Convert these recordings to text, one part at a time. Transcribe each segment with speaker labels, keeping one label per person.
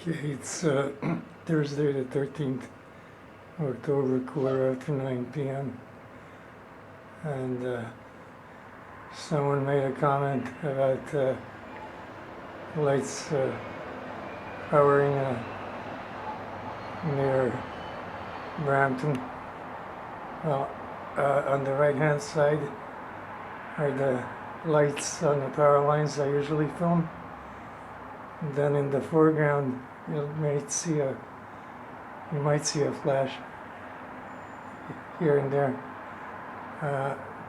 Speaker 1: Okay, it's Thursday the 13th, October, quarter after 9 p.m. And someone made a comment about lights powering near Brampton. Well, on the right-hand side are the lights on the power lines I usually film. And then in the foreground, you might see a flash here and there.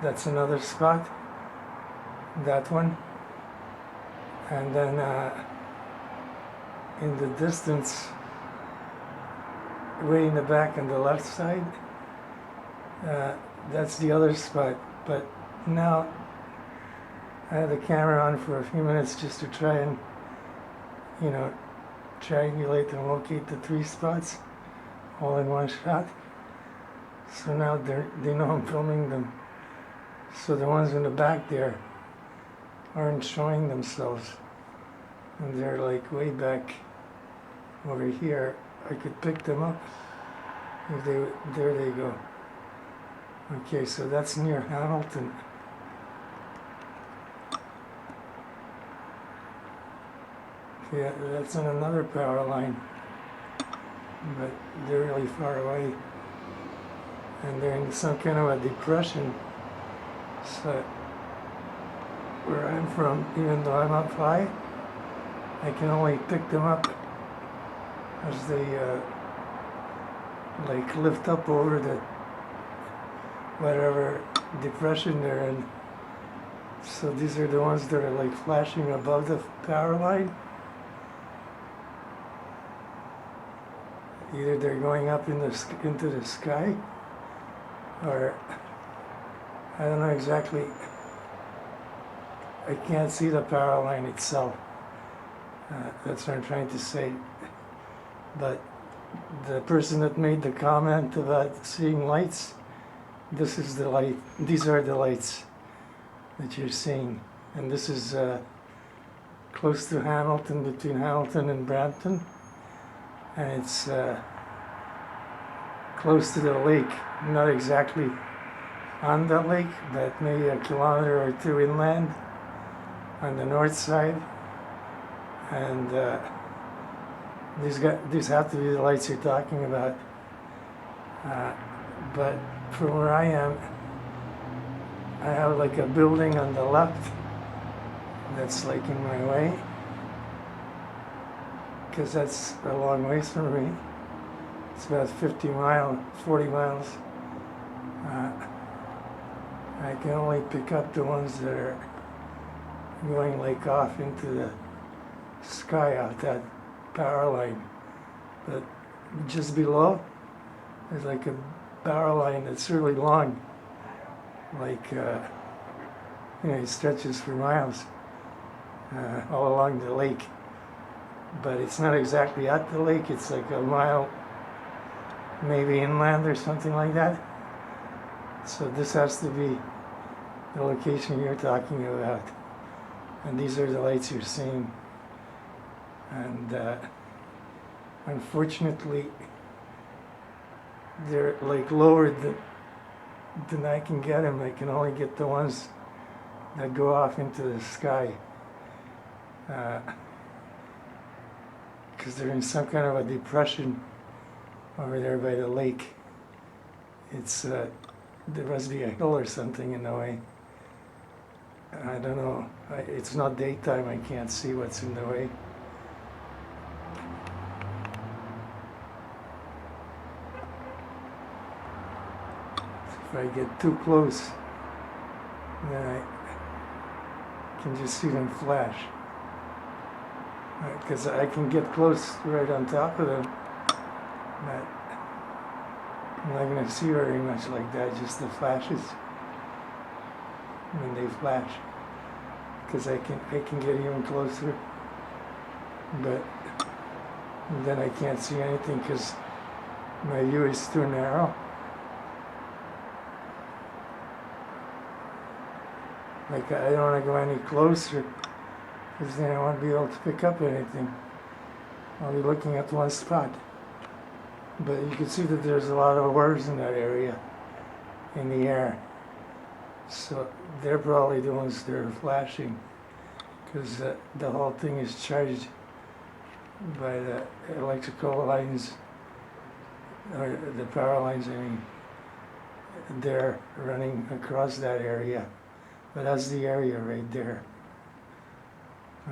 Speaker 1: That's another spot. That one. And then in the distance, way in the back on the left side, that's the other spot. But now I had the camera on for a few minutes just to try and triangulate and locate the three spots all in one shot. So now they know I'm filming them. So the ones in the back there aren't showing themselves. And they're like way back over here. I could pick them up. There they go. Okay, so that's near Hamilton. Yeah, that's on another power line, but they're really far away, and they're in some kind of a depression. So where I'm from, even though I'm up high, I can only pick them up as they like lift up over the whatever depression they're in. So these are the ones that are like flashing above the power line. Either they're going up into the sky, or I don't know exactly. I can't see the power line itself. That's what I'm trying to say. But the person that made the comment about seeing lights, this is the light. These are the lights that you're seeing, and this is close to Hamilton, between Hamilton and Brampton. And it's close to the lake, not exactly on the lake, but maybe a kilometer or two inland on the north side. And these have to be the lights you're talking about. But from where I am, I have like a building on the left that's like in my way, because that's a long ways from me. It's about 40 miles. I can only pick up the ones that are going like off into the sky off that power line. But just below, there's like a power line that's really long. Like, it stretches for miles all along the lake. But it's not exactly at the lake, it's like a mile maybe inland or something like that. So this has to be the location you're talking about. And these are the lights you're seeing. And unfortunately, they're like lower than I can get them. I can only get the ones that go off into the sky. Because they're in some kind of a depression over there by the lake. It's there must be a hill or something in the way. I don't know. It's not daytime. I can't see what's in the way. If I get too close, then I can just see them flash. Because I can get close right on top of them, but I'm not going to see very much like that, just the flashes when they flash, because I can get even closer, but then I can't see anything because my view is too narrow. Like, I don't want to go any closer, because then I won't be able to pick up anything. I'll be looking at one spot. But you can see that there's a lot of orbs in that area, in the air. So they're probably the ones that are flashing, because the whole thing is charged by the electrical lines, or the power lines, I mean. They're running across that area. But that's the area right there.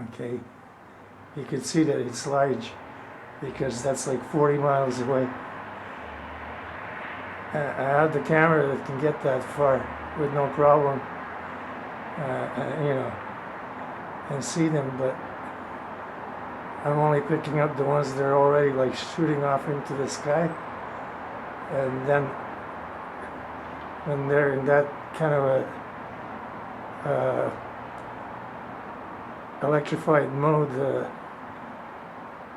Speaker 1: Okay. You can see that it's large, because that's like 40 miles away. I have the camera that can get that far with no problem, you know, and see them, but I'm only picking up the ones that are already like shooting off into the sky. And then when they're in that kind of a electrified mode,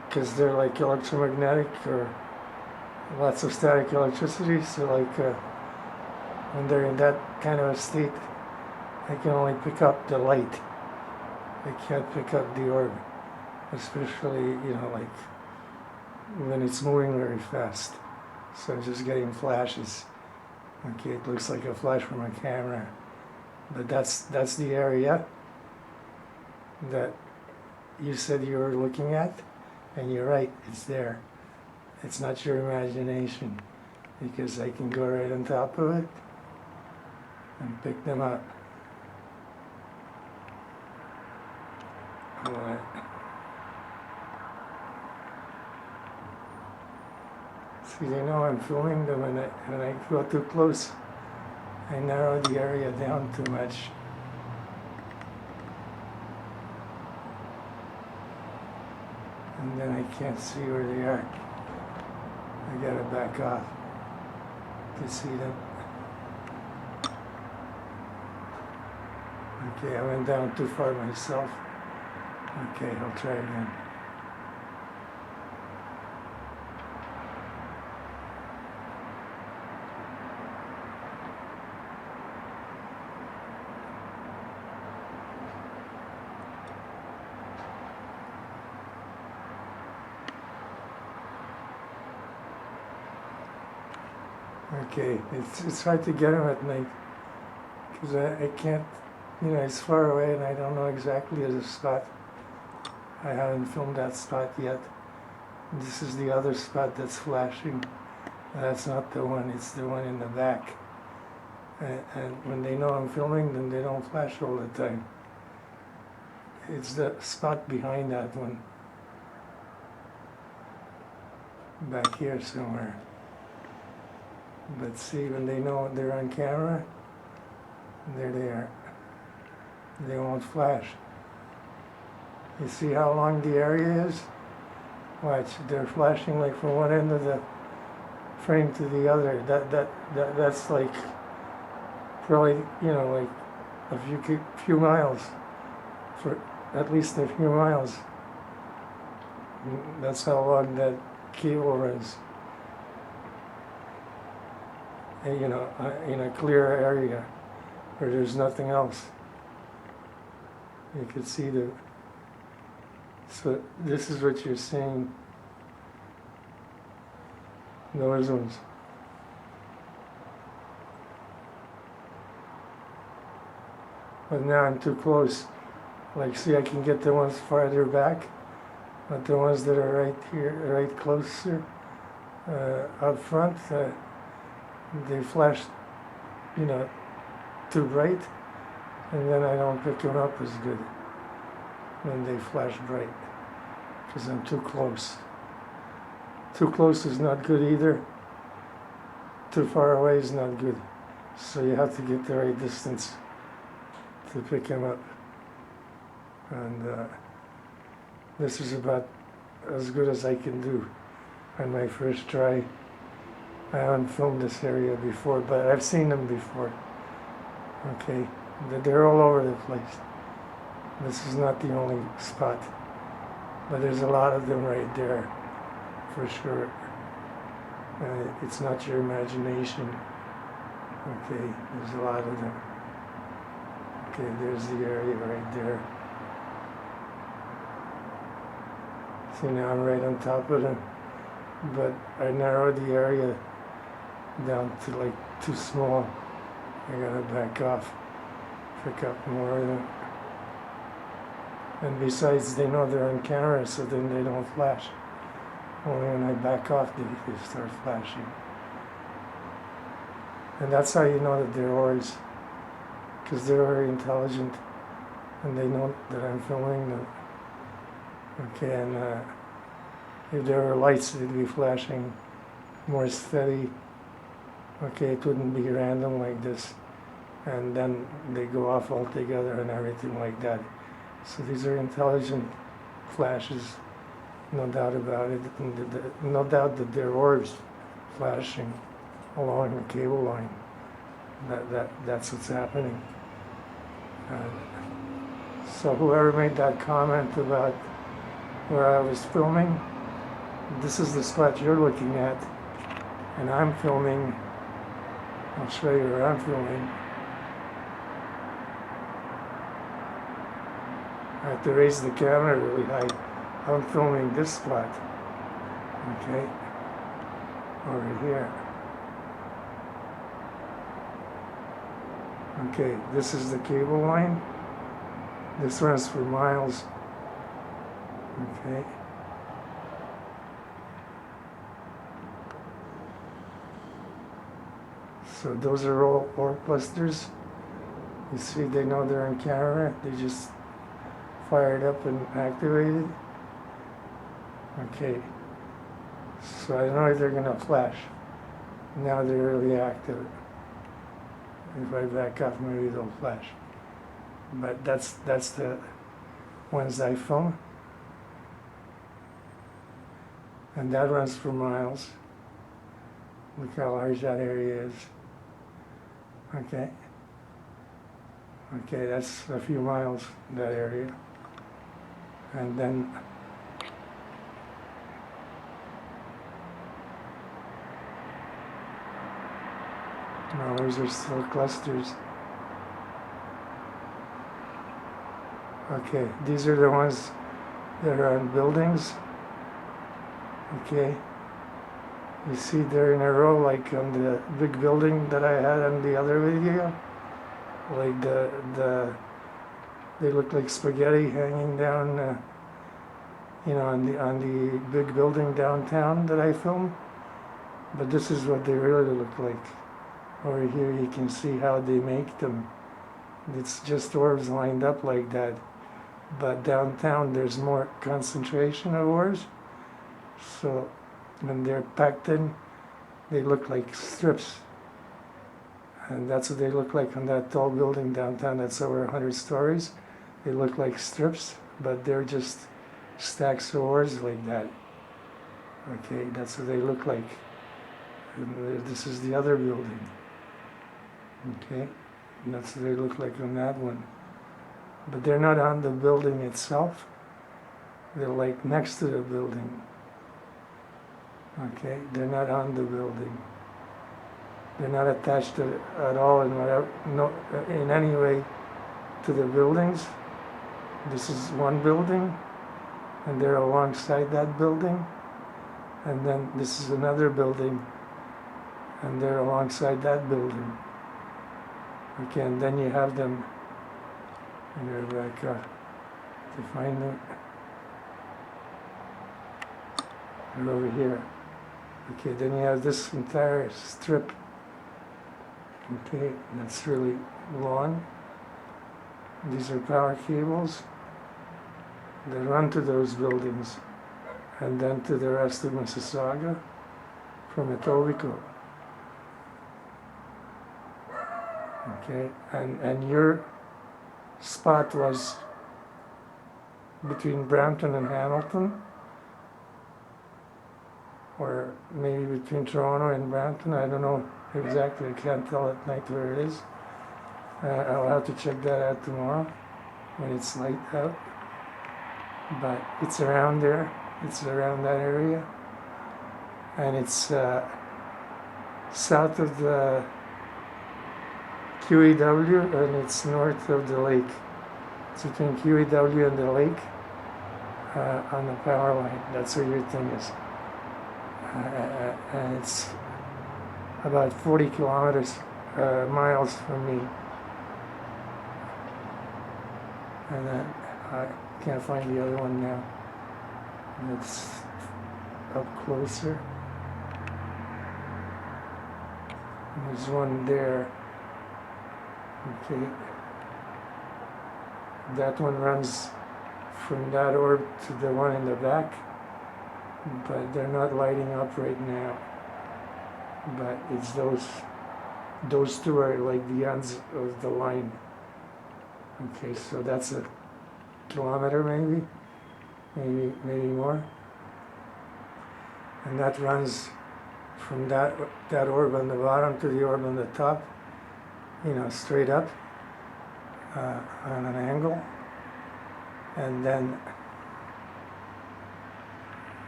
Speaker 1: because they're like electromagnetic or lots of static electricity, so like when they're in that kind of a state, I can only pick up the light. I can't pick up the orb, especially, you know, like when it's moving very fast. So I'm just getting flashes. Okay, it looks like a flash from a camera, but that's the area that you said you were looking at, and you're right, it's there. It's not your imagination, because I can go right on top of it and pick them up. All right. See, they know I'm filming them, and when I go too close, I narrow the area down too much. And then I can't see where they are. I gotta back off to see them. Okay, I went down too far myself. Okay, I'll try again. Okay, it's hard to get them at night, because I can't, you know, it's far away and I don't know exactly the spot. I haven't filmed that spot yet. This is the other spot that's flashing. That's not the one, it's the one in the back. And when they know I'm filming, then they don't flash all the time. It's the spot behind that one. Back here somewhere. But see, when they know they're on camera, there they are. They won't flash. You see how long the area is? Watch, they're flashing like from one end of the frame to the other. That's like probably, you know, like a few miles, for at least a few miles. That's how long that cable runs. You know, in a clear area where there's nothing else. You can see the. So this is what you're seeing. Those ones. But now I'm too close. Like, see, I can get the ones farther back, but the ones that are right here, right closer, up front, they flash, you know, too bright, and then I don't pick them up as good when they flash bright, because I'm too close. Too close is not good either. Too far away is not good. So you have to get the right distance to pick them up. And this is about as good as I can do on my first try. I haven't filmed this area before, but I've seen them before. Okay, they're all over the place. This is not the only spot, but there's a lot of them right there, for sure. It's not your imagination. Okay, there's a lot of them. Okay, there's the area right there. See, now I'm right on top of them, but I narrowed the area down to like too small. I gotta back off, pick up more of them. And besides, they know they're on camera, so then they don't flash. Only when I back off, they start flashing. And that's how you know that they're orbs, because they're very intelligent, and they know that I'm filming them. Okay, and if there were lights, they'd be flashing more steady. Okay, it wouldn't be random like this, and then they go off altogether and everything like that. So these are intelligent flashes, no doubt about it. No doubt that they're orbs flashing along the cable line. That's what's happening. So whoever made that comment about where I was filming, this is the spot you're looking at, and I'm filming. I'll show you where I'm filming. I have to raise the camera really high. I'm filming this spot, okay, over here. Okay, this is the cable line. This runs for miles, okay. So those are all orb clusters. You see, they know they're on camera. They just fired up and activated. Okay. So I know they're gonna flash. Now they're really active. If I back off, maybe they'll flash. But that's the ones I film. And that runs for miles. Look how large that area is. Okay. Okay, that's a few miles, that area. And then no, those are still clusters. Okay, these are the ones that are on buildings. Okay. You see they're in a row, like on the big building that I had on the other video. Like they look like spaghetti hanging down, you know, on the big building downtown that I filmed. But this is what they really look like. Over here you can see how they make them. It's just orbs lined up like that. But downtown there's more concentration of orbs. So when they're packed in, they look like strips. And that's what they look like on that tall building downtown that's over 100 stories. They look like strips, but they're just stacks of orbs like that. Okay, that's what they look like. And this is the other building. Okay, and that's what they look like on that one. But they're not on the building itself. They're like next to the building. Okay, they're not on the building. They're not attached to at all in whatever, no, in any way to the buildings. This is one building, and they're alongside that building. And then this is another building, and they're alongside that building. Okay, and then you have them, and they're back to find them. They're over here. Okay, then you have this entire strip. Okay, that's really long. These are power cables that run to those buildings and then to the rest of Mississauga from Etobicoke. Okay, and your spot was between Brampton and Hamilton, or maybe between Toronto and Brampton. I don't know exactly. I can't tell at night where it is. I'll have to check that out tomorrow when it's light out. But it's around there. It's around that area. And it's south of the QEW, and it's north of the lake. It's between QEW and the lake. on the power line. That's where your thing is. And it's about 40 miles from me. And then I can't find the other one now. It's up closer. And there's one there. Okay. That one runs from that orb to the one in the back, but they're not lighting up right now. But it's those two are like the ends of the line. Okay, so that's a kilometer maybe more. And that runs from that orb on the bottom to the orb on the top, straight up on an angle. And then,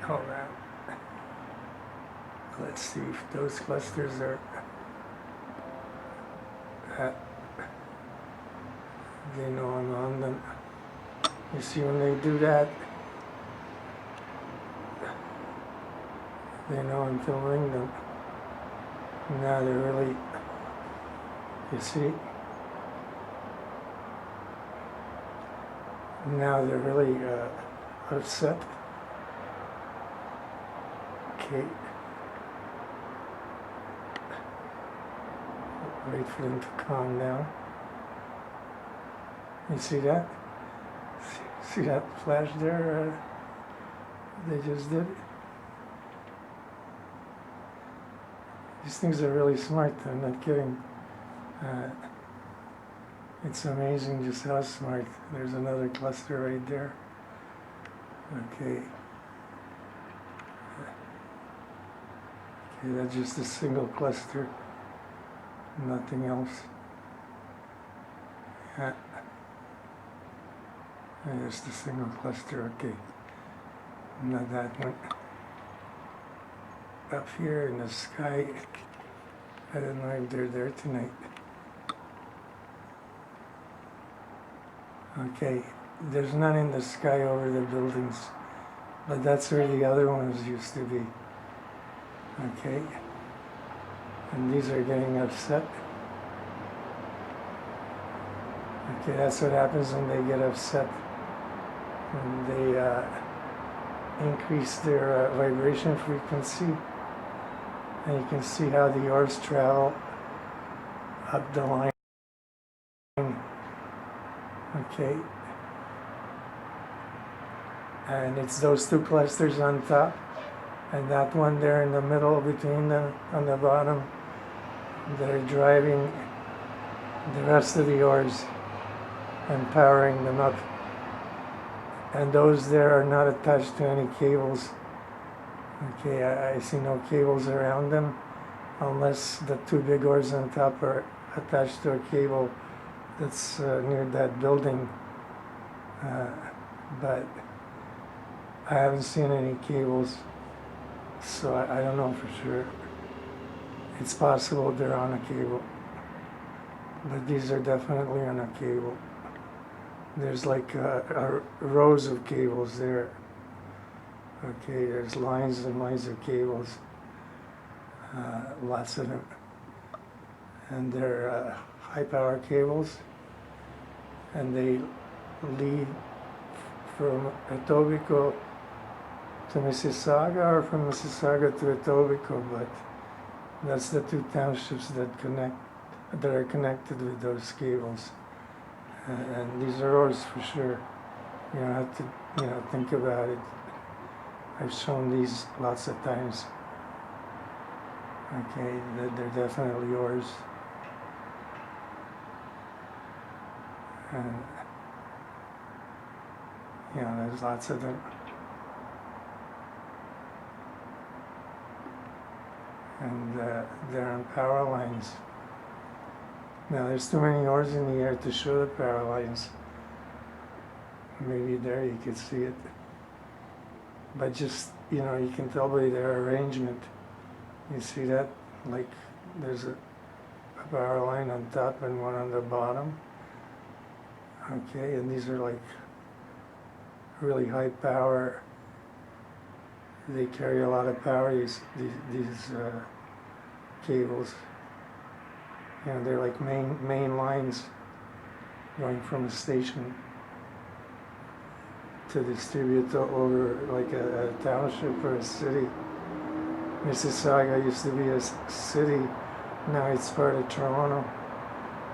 Speaker 1: hold on, let's see if those clusters are they know I'm on them. You see when they do that, they know I'm filming them. Now they're really, you see? Now they're really upset. Okay. Wait for them to calm down. You see that? See that flash there? They just did. These things are really smart. I'm not kidding. It's amazing just how smart. There's another cluster right there. Okay. Okay, that's just a single cluster. Nothing else. Yeah. And there's the single cluster. Okay. Not that one. Up here in the sky, I don't know if they're there tonight. Okay, there's none in the sky over the buildings, but that's where the other ones used to be. Okay, and these are getting upset. Okay, that's what happens when they get upset. When they increase their vibration frequency. And you can see how the orbs travel up the line. Okay. And it's those two clusters on top, and that one there in the middle between them on the bottom. They're driving the rest of the orbs and powering them up. And those there are not attached to any cables. Okay, I see no cables around them, unless the two big orbs on top are attached to a cable that's near that building. But I haven't seen any cables, so I don't know for sure. It's possible they're on a cable, but these are definitely on a cable. There's like rows of cables there. Okay, there's lines and lines of cables, lots of them. And they're high power cables, and they lead from Etobicoke to Mississauga, or from Mississauga to Etobicoke, but that's the two townships that are connected with those cables. And these are ours for sure. You don't have to, think about it. I've shown these lots of times. Okay, they're definitely yours. And there's lots of them. And they're on power lines. Now there's too many orbs in the air to show the power lines. Maybe there you could see it. But just, you can tell by their arrangement. You see that? Like there's a power line on top and one on the bottom. Okay, and these are like really high power. They carry a lot of power, these cables. You know, they're like main lines going from a station to distribute over like a township or a city. Mississauga used to be a city, now it's part of Toronto.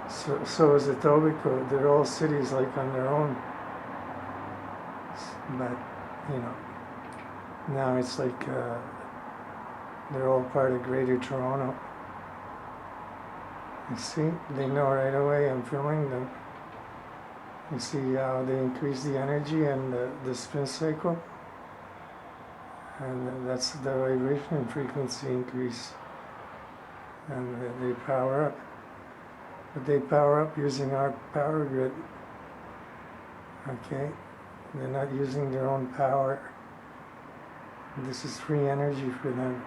Speaker 1: So is Etobicoke. They're all cities like on their own. But, you know, now it's like they're all part of Greater Toronto. You see, they know right away I'm filming them. You see how they increase the energy and the spin cycle? And that's the vibration frequency increase. And they power up. But they power up using our power grid. Okay? They're not using their own power. This is free energy for them.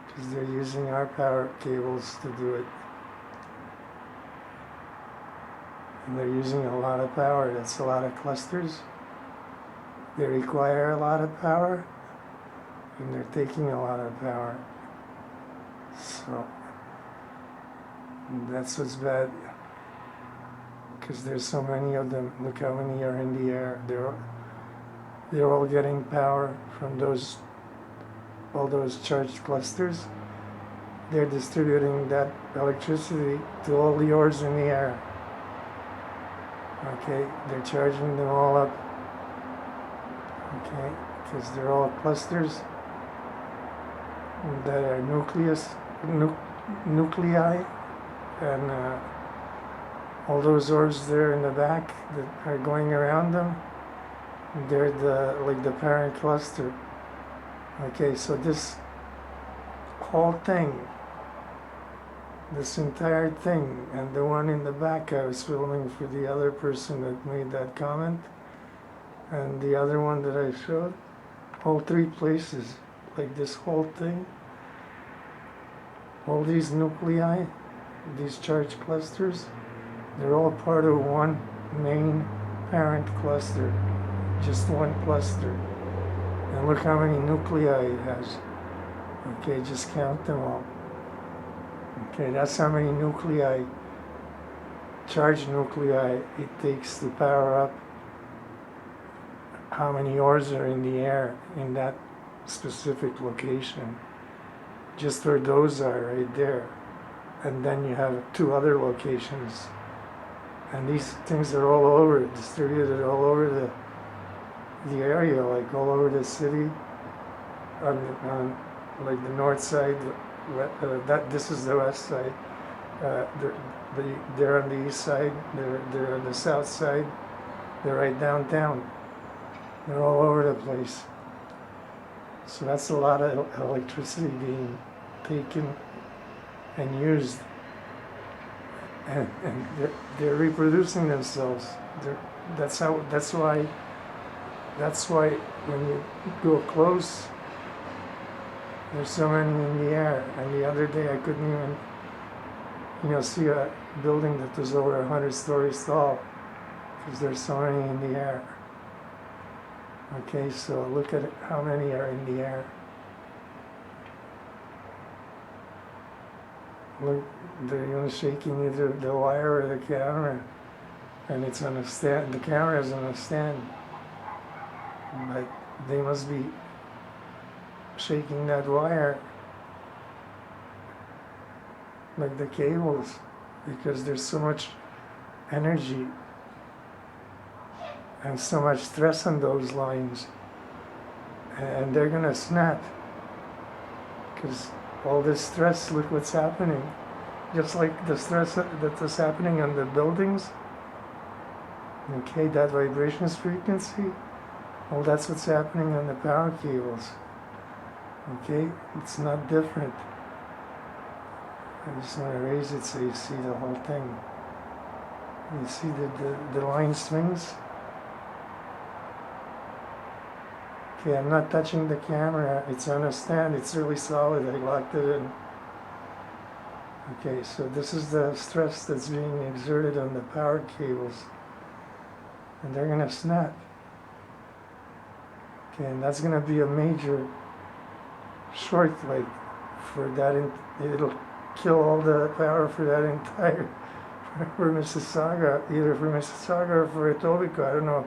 Speaker 1: Because they're using our power cables to do it. And they're using a lot of power. That's a lot of clusters. They require a lot of power. And they're taking a lot of power. So that's what's bad. Because there's so many of them. Look how many are in the air. They're all getting power from all those charged clusters. They're distributing that electricity to all the orbs in the air. Okay, they're charging them all up. Okay, because they're all clusters that are nuclei, and all those orbs there in the back that are going around them, they're like the parent cluster. Okay, so this whole thing, this entire thing, and the one in the back I was filming for the other person that made that comment, and the other one that I showed, all three places, like this whole thing, all these nuclei, these charged clusters, they're all part of one main parent cluster, just one cluster. And look how many nuclei it has. Okay, just count them all. Okay, that's how many nuclei, charged nuclei, it takes to power up how many orbs are in the air in that specific location. Just where those are right there. And then you have two other locations. And these things are all over, distributed all over the area, like all over the city, on like the north side. This is the west side. They're on the east side. They're on the south side. They're right downtown. They're all over the place. So that's a lot of electricity being taken and used, and they're reproducing themselves. That's why when you go close, there's so many in the air. And the other day I couldn't even, see a building that was over 100 stories tall, because there's so many in the air. Okay, so look at it, how many are in the air. Look, they're even shaking either the wire or the camera, and it's on a stand. The camera is on a stand, but they must be shaking that wire like the cables, because there's so much energy and so much stress on those lines, and they're gonna snap, because all this stress, look what's happening. Just like the stress that was happening on the buildings, okay, that vibrations frequency, well, that's what's happening on the power cables. Okay, it's not different. I just want to raise it so you see the whole thing. You see the line swings? Okay, I'm not touching the camera. It's on a stand. It's really solid. I locked it in. Okay, so this is the stress that's being exerted on the power cables. And they're going to snap. Okay, and that's going to be a major short, like, for that, it'll kill all the power for that entire, for Mississauga, either for Mississauga or for Etobicoke. I don't know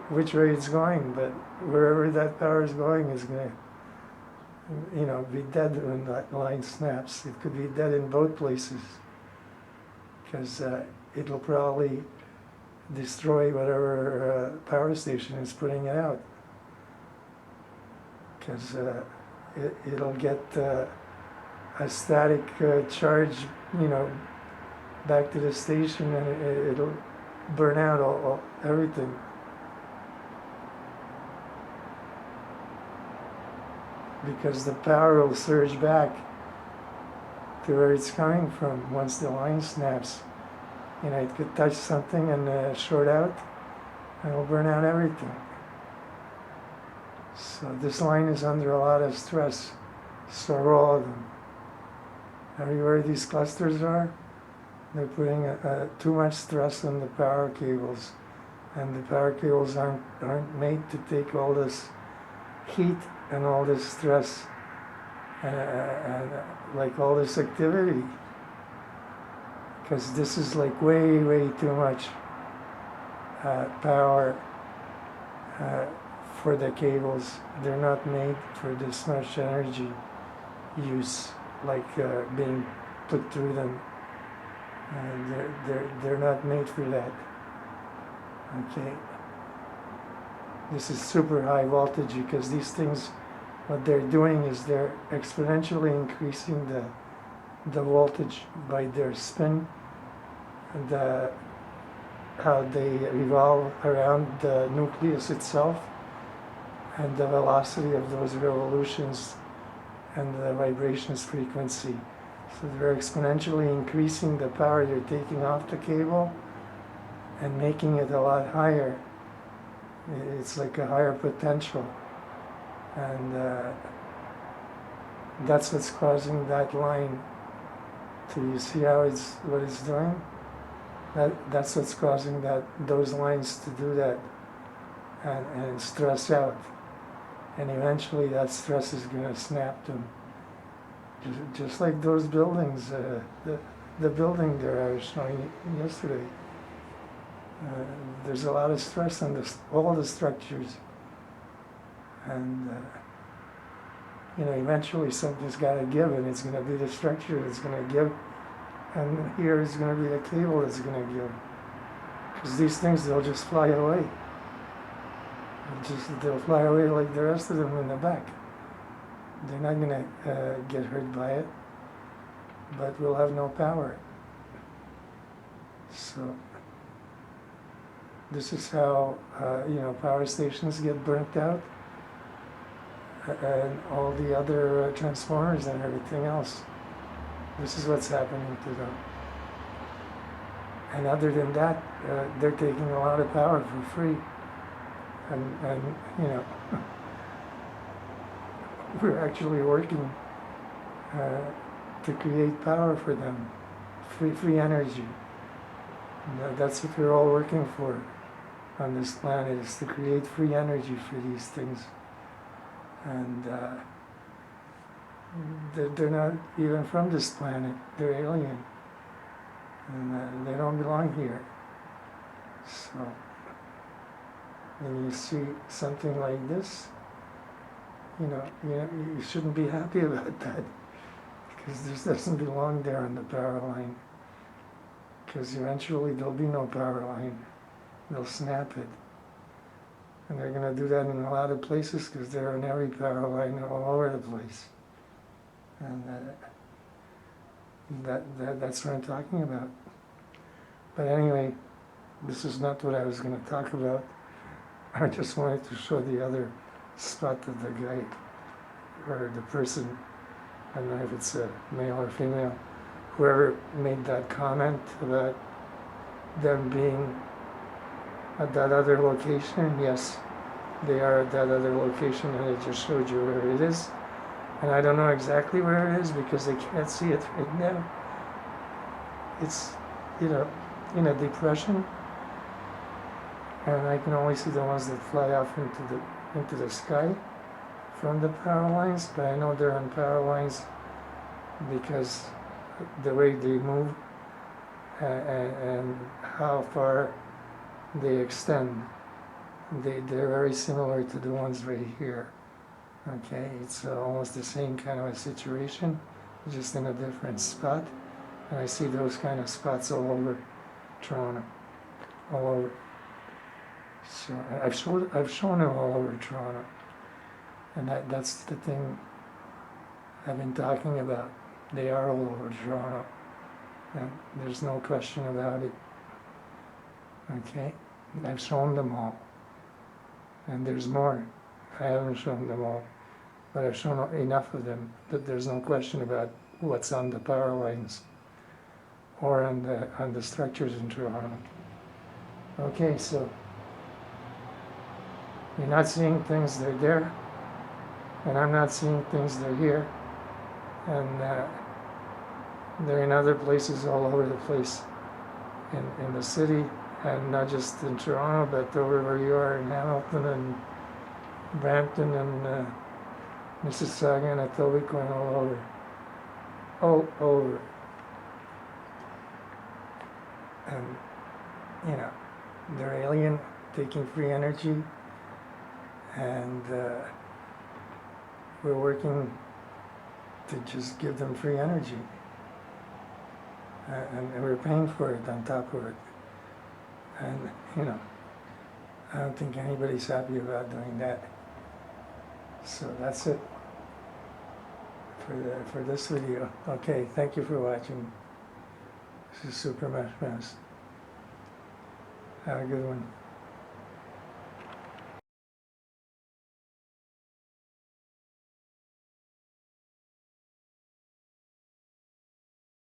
Speaker 1: which way it's going, but wherever that power is going is going to, be dead when that line snaps. It could be dead in both places, because it'll probably destroy whatever power station is putting it out, because it'll get a static charge, back to the station, and it'll burn out everything. Because the power will surge back to where it's coming from once the line snaps. It could touch something and short out, and it'll burn out everything. So this line is under a lot of stress. So are all of them. Everywhere these clusters are, they're putting too much stress on the power cables, and the power cables aren't made to take all this heat and all this stress and like all this activity, because this is like way too much power for the cables. They're not made for this much energy use, like being put through them. They're not made for that. Okay. This is super high voltage, because these things, what they're doing is they're exponentially increasing the voltage by their spin, and how they revolve around the nucleus itself, and the velocity of those revolutions and the vibrations frequency. So they're exponentially increasing the power you're taking off the cable and making it a lot higher. It's like a higher potential, and that's what's causing that line to, you see how what it's doing? That's what's causing those lines to do that and stress out, and eventually that stress is going to snap them. Just like those buildings, the building there I was showing you yesterday. There's a lot of stress on all the structures, and eventually something's got to give, and it's going to be the structure that's going to give, and here is going to be the cable that's going to give, because these things, they'll just fly away. They'll fly away like the rest of them in the back. They're not going to get hurt by it, but we'll have no power. So this is how power stations get burnt out, and all the other transformers and everything else. This is what's happening to them. And other than that, they're taking a lot of power for free, and we're actually working to create power for them, free energy. And that's what we're all working for on this planet, is to create free energy for these things. And they're not even from this planet, they're alien. And they don't belong here. So when you see something like this, you shouldn't be happy about that, because this doesn't belong there on the power line. Because eventually there'll be no power line. They'll snap it. And they're going to do that in a lot of places, because they're on every power line all over the place. And that's what I'm talking about. But anyway, this is not what I was going to talk about. I just wanted to show the other spot of the guy, or the person, I don't know if it's a male or female, whoever made that comment about them being at that other location. Yes, they are at that other location, and I just showed you where it is. And I don't know exactly where it is, because they can't see it right now. It's, in a depression, and I can only see the ones that fly off into the sky from the power lines, but I know they're on power lines because the way they move and how far they extend. They're very similar to the ones right here. Okay, it's almost the same kind of a situation, just in a different spot. And I see those kind of spots all over Toronto, all over. So I've shown them all over Toronto, and that's the thing I've been talking about. They are all over Toronto, and there's no question about it. Okay, I've shown them all, and there's more. I haven't shown them all, but I've shown enough of them that there's no question about what's on the power lines or on the structures in Toronto. Okay, so you're not seeing things, they're there, and I'm not seeing things, they're here, and they're in other places all over the place in the city, and not just in Toronto, but over where you are in Hamilton and Brampton and Mississauga and Etobicoke and all over. And, you know, they're alien, taking free energy, and we're working to just give them free energy. And we're paying for it on top of it. And, you know, I don't think anybody's happy about doing that. So that's it for this video. Okay, thank you for watching. This is Super Mush Mouse. Have a good one.